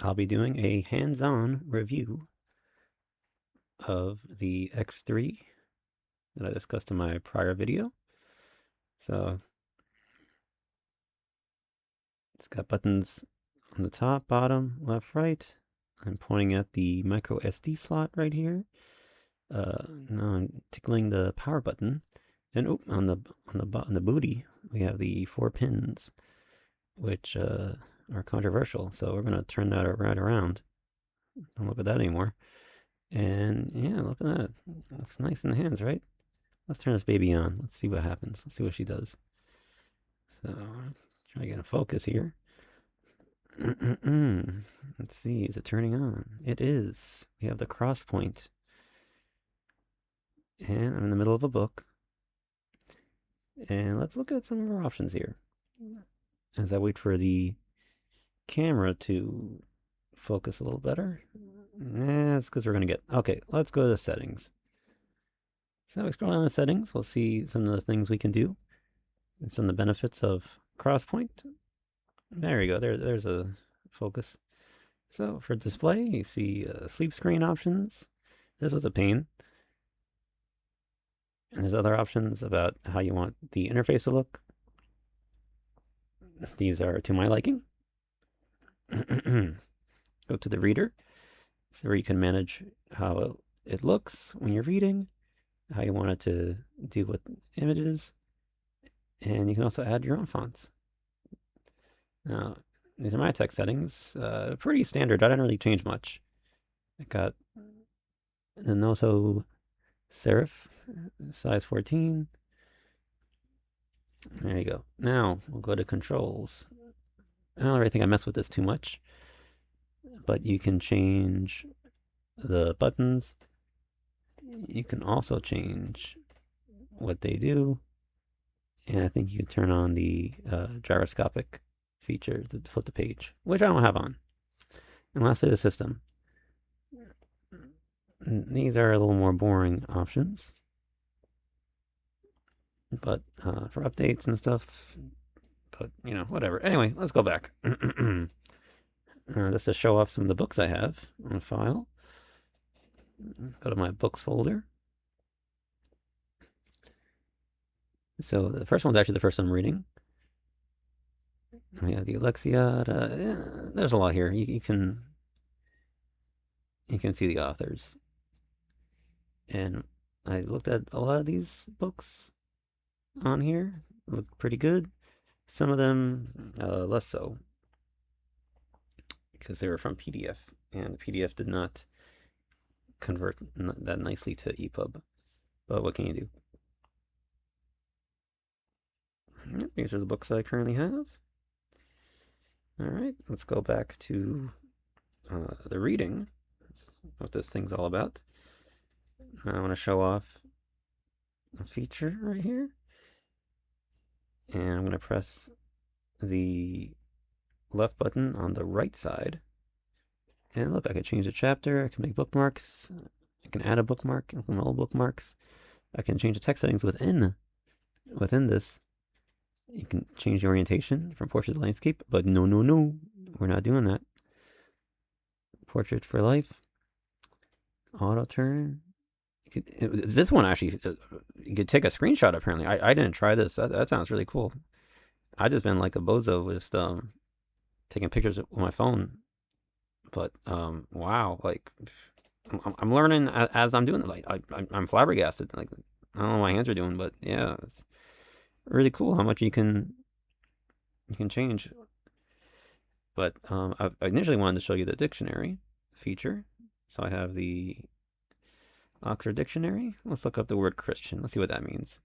I'll be doing a hands-on review of the X3 that I discussed in my prior video. So it's got buttons on the top, bottom, left, right. I'm pointing at the micro SD slot right here. Now I'm tickling the power button, and on the booty we have the 4 pins, which are controversial. So we're gonna turn that right around. Don't look at that anymore. And yeah, look at that. Looks nice in the hands, right? Let's turn this baby on. Let's see what happens. Let's see what she does. So, try to get a focus here. Let's see, is it turning on? It is. We have the Crosspoint. And I'm in the middle of a book. And let's look at some of our options here. As I wait for the camera to focus a little better. It's because we're going to get... Okay, let's go to the settings. So we scroll down the settings, we'll see some of the things we can do and some of the benefits of Crosspoint. There you go, there's a focus. So for display, you see sleep screen options. This was a pain. And there's other options about how you want the interface to look. These are to my liking. Go to the reader. So where you can manage how it looks when you're reading, how you want it to deal with images, and you can also add your own fonts. Now, these are my text settings. Pretty standard. I didn't really change much. I got the Noto serif, size 14. There you go. Now, we'll go to controls. I don't really think I mess with this too much, but you can change the buttons. You can also change what they do, and I think you can turn on the gyroscopic feature to flip the page, which I don't have on. And lastly, the system. These are a little more boring options, but for updates and stuff, but you know, whatever. Anyway, let's go back. Just to show off some of the books I have on file. Go to my books folder. So the first one's actually the first one I'm reading. We have the Alexiad. There's a lot here. You can see the authors. And I looked at a lot of these books on here. Look pretty good. Some of them less so, because they were from PDF, and the PDF did not convert that nicely to EPUB. But what can you do? These are the books I currently have. Alright, let's go back to the reading. That's what this thing's all about. I want to show off a feature right here. And I'm going to press the left button on the right side. And look, I can change the chapter, I can make bookmarks, I can add a bookmark, implement all bookmarks. I can change the text settings within this. You can change the orientation from portrait to landscape, but no, we're not doing that. Portrait for life, auto turn. This one actually, you could take a screenshot apparently. I didn't try this. That sounds really cool. I just been like a bozo with taking pictures with my phone. But wow, like I'm learning as I'm doing it. Like I'm flabbergasted. Like I don't know what my hands are doing, but yeah, it's really cool how much you can change. But I initially wanted to show you the dictionary feature. So I have the Oxford Dictionary. Let's look up the word Christian. Let's see what that means.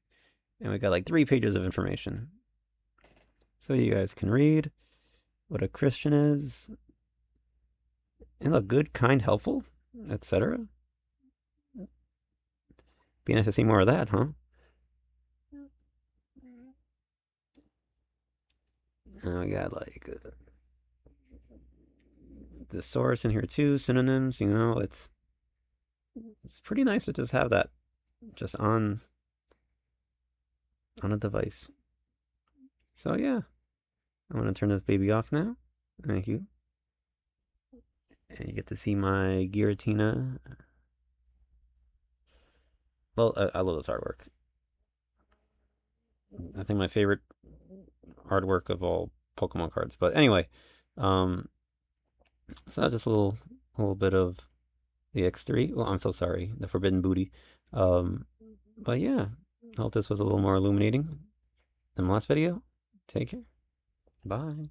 And we got like 3 pages of information. So you guys can read what a Christian is. And look, good, kind, helpful, etc. Be nice to see more of that, huh? And we got like the source in here too, synonyms. You know, it's pretty nice to just have that just on a device. So yeah, I'm gonna turn this baby off now. Thank you. And you get to see my Giratina. Well, I love this artwork. I think my favorite artwork of all Pokemon cards. But anyway, um, so just a little bit of the X3. Well, I'm so sorry, the Forbidden Booty. But yeah, I hope this was a little more illuminating than the last video. Take care. Bye.